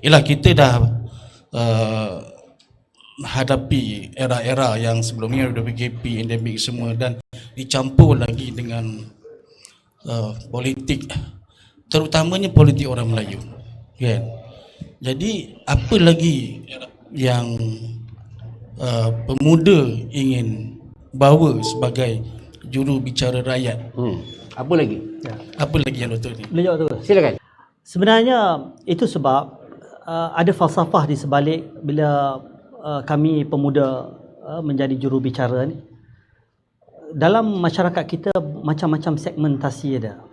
Yalah, kita dah hadapi era-era yang sebelumnya ada PKP, endemik semua, dan dicampur lagi dengan politik, terutamanya politik orang Melayu, kan? Jadi apa lagi yang pemuda ingin bawa sebagai juru bicara rakyat? Apa lagi? Apa lagi yang Doktor ni? Boleh jawab tu? Silakan. Sebenarnya itu sebab ada falsafah di sebalik bila kami pemuda menjadi juru bicara ni. Dalam masyarakat kita macam-macam segmentasi ada.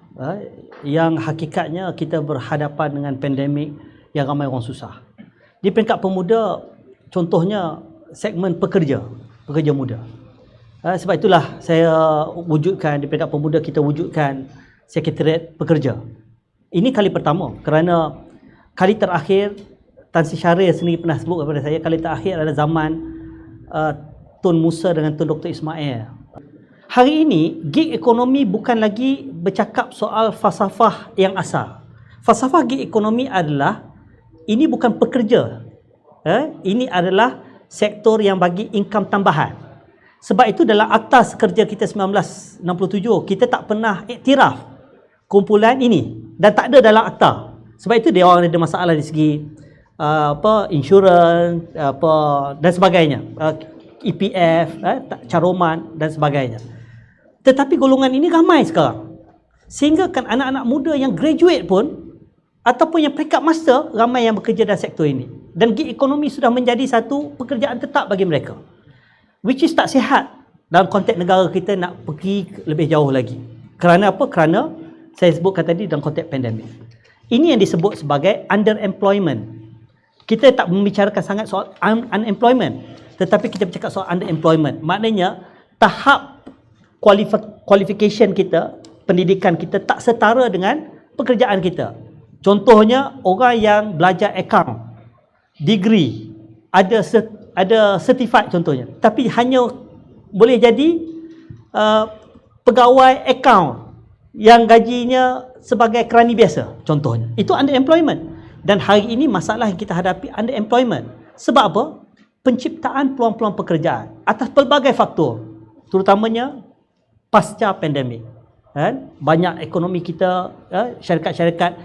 Yang hakikatnya kita berhadapan dengan pandemik yang ramai orang susah. Di peringkat pemuda, contohnya segmen pekerja muda. Sebab itulah saya wujudkan di peringkat pemuda, kita wujudkan Sekretariat Pekerja. Ini kali pertama kerana kali terakhir Tan Sri Syahrir sendiri pernah sebut kepada saya, kali terakhir adalah zaman Tun Musa dengan Tun Dr. Ismail. Hari ini gig ekonomi bukan lagi bercakap soal falsafah yang asal. Falsafah gig ekonomi adalah ini bukan pekerja. Ini adalah sektor yang bagi income tambahan. Sebab itu dalam Akta Kerja kita 1967, kita tak pernah iktiraf kumpulan ini dan tak ada dalam akta. Sebab itu dia orang ada masalah dari segi insurans dan sebagainya, EPF, caroman dan sebagainya. Tetapi golongan ini ramai sekarang, sehingga kan anak-anak muda yang graduate pun ataupun yang peringkat master ramai yang bekerja dalam sektor ini, dan gig ekonomi sudah menjadi satu pekerjaan tetap bagi mereka, which is tak sihat dalam konteks negara kita nak pergi lebih jauh lagi. Kerana apa? Kerana saya sebutkan tadi dalam konteks pandemik. Ini yang disebut sebagai underemployment. Kita tak membicarakan sangat soal unemployment, tetapi kita bercakap soal underemployment. Maknanya tahap qualification kita, pendidikan kita tak setara dengan pekerjaan kita. Contohnya orang yang belajar account, degree, ada certified contohnya, tapi hanya boleh jadi pegawai account yang gajinya sebagai kerani biasa contohnya. Itu underemployment. Dan hari ini masalah yang kita hadapi underemployment. Sebab apa? Penciptaan peluang-peluang pekerjaan atas pelbagai faktor, terutamanya pasca pandemik. Banyak ekonomi kita, syarikat-syarikat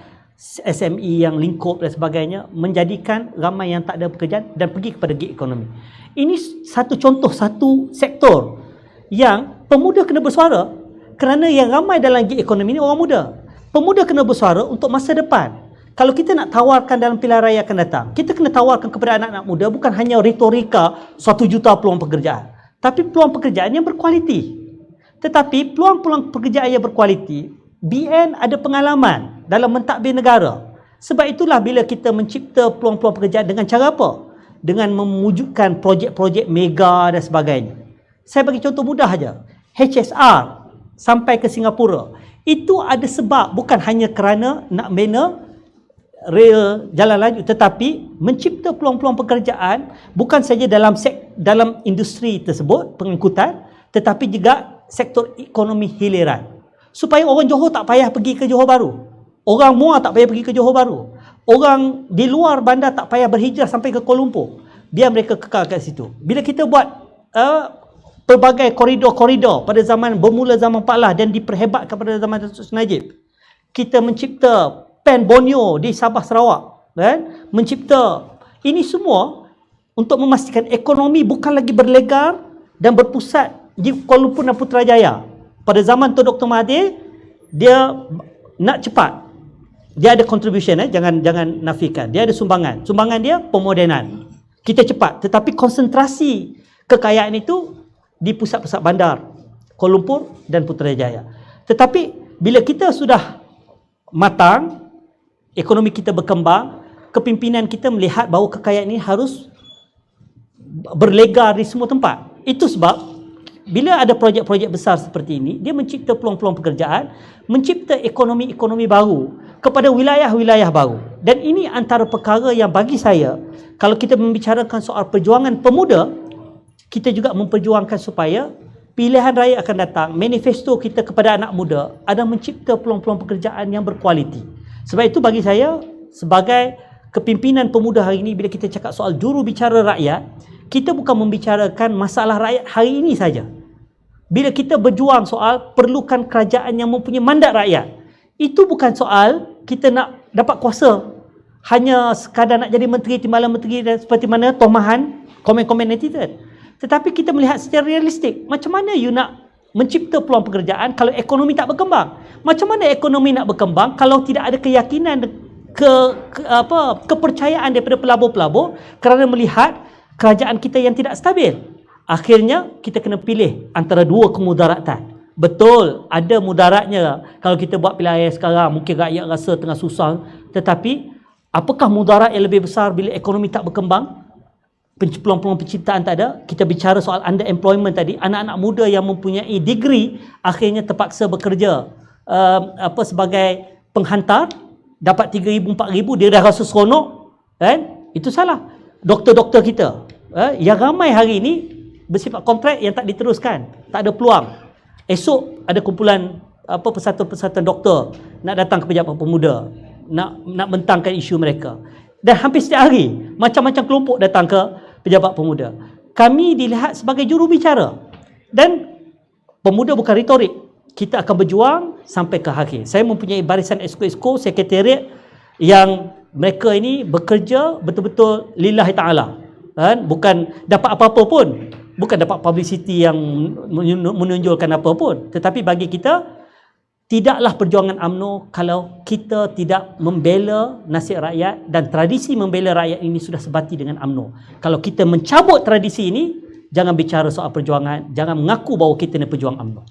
SME yang lingkup dan sebagainya, menjadikan ramai yang tak ada pekerjaan dan pergi kepada gig ekonomi. Ini satu contoh, satu sektor yang pemuda kena bersuara, kerana yang ramai dalam gig ekonomi ini orang muda. Pemuda kena bersuara untuk masa depan. Kalau kita nak tawarkan dalam pilihan raya akan datang, kita kena tawarkan kepada anak-anak muda bukan hanya retorika 1 juta peluang pekerjaan, tapi peluang pekerjaan yang berkualiti. Tetapi peluang-peluang pekerjaan yang berkualiti, BN ada pengalaman dalam mentadbir negara. Sebab itulah bila kita mencipta peluang-peluang pekerjaan dengan cara apa? Dengan memwujudkan projek-projek mega dan sebagainya. Saya bagi contoh mudah saja. HSR sampai ke Singapura. Itu ada sebab, bukan hanya kerana nak bina rel jalan laju, tetapi mencipta peluang-peluang pekerjaan bukan saja dalam industri tersebut, pengangkutan, tetapi juga sektor ekonomi hiliran. Supaya orang Johor tak payah pergi ke Johor Bahru. Orang Muar tak payah pergi ke Johor Bahru. Orang di luar bandar tak payah berhijrah sampai ke Kuala Lumpur. Biar mereka kekal kat situ. Bila kita buat pelbagai koridor-koridor pada bermula zaman Pak Lah dan diperhebatkan pada zaman Datuk Seri Najib, kita mencipta Pen Borneo di Sabah Sarawak, mencipta ini semua untuk memastikan ekonomi bukan lagi berlegar dan berpusat di Kuala Lumpur dan Putrajaya. Pada zaman Tun Dr. Mahathir, dia nak cepat. Dia ada contribution, jangan nafikan. Dia ada sumbangan. Sumbangan dia pemodenan. Kita cepat, tetapi konsentrasi kekayaan itu di pusat-pusat bandar Kuala Lumpur dan Putrajaya. Tetapi bila kita sudah matang, ekonomi kita berkembang, kepimpinan kita melihat bahawa kekayaan ini harus berlegar di semua tempat. Itu sebab bila ada projek-projek besar seperti ini, dia mencipta peluang-peluang pekerjaan, mencipta ekonomi-ekonomi baru kepada wilayah-wilayah baru. Dan ini antara perkara yang bagi saya, kalau kita membicarakan soal perjuangan pemuda, kita juga memperjuangkan supaya pilihan raya akan datang, manifesto kita kepada anak muda adalah mencipta peluang-peluang pekerjaan yang berkualiti. Sebab itu bagi saya, sebagai kepimpinan pemuda hari ini, bila kita cakap soal juru bicara rakyat, kita bukan membicarakan masalah rakyat hari ini saja. Bila kita berjuang soal perlukan kerajaan yang mempunyai mandat rakyat, itu bukan soal kita nak dapat kuasa, hanya sekadar nak jadi menteri, timbalan menteri, dan seperti mana tomahan komen-komen netizen. Tetapi kita melihat secara realistik, macam mana you nak mencipta peluang pekerjaan kalau ekonomi tak berkembang? Macam mana ekonomi nak berkembang kalau tidak ada keyakinan, kepercayaan daripada pelabur-pelabur kerana melihat kerajaan kita yang tidak stabil? Akhirnya kita kena pilih antara dua kemudaratan. Betul, ada mudaratnya kalau kita buat pilihan sekarang, mungkin rakyat rasa tengah susah, tetapi apakah mudarat yang lebih besar bila ekonomi tak berkembang? Peluang-peluang penciptaan tak ada. Kita bicara soal underemployment tadi, anak-anak muda yang mempunyai degree akhirnya terpaksa bekerja sebagai penghantar, dapat 3,000 4,000 dia dah rasa seronok, kan? Itu salah. Doktor-doktor kita yang ramai hari ini bersifat kontrak yang tak diteruskan, tak ada peluang. Esok ada kumpulan persatuan-persatuan doktor nak datang ke Pejabat Pemuda, nak bentangkan isu mereka. Dan hampir setiap hari macam-macam kelompok datang ke Pejabat Pemuda. Kami dilihat sebagai juru bicara, dan pemuda bukan retorik. Kita akan berjuang sampai ke akhir. Saya mempunyai barisan esko-esko sekretariat yang mereka ini bekerja betul-betul lillahi ta'ala, kan? Bukan dapat apa-apa pun, bukan dapat publicity yang menunjukkan apa pun, tetapi bagi kita, tidaklah perjuangan UMNO kalau kita tidak membela nasib rakyat, dan tradisi membela rakyat ini sudah sebati dengan UMNO. Kalau kita mencabut tradisi ini, jangan bicara soal perjuangan, jangan mengaku bahawa kita ni pejuang UMNO.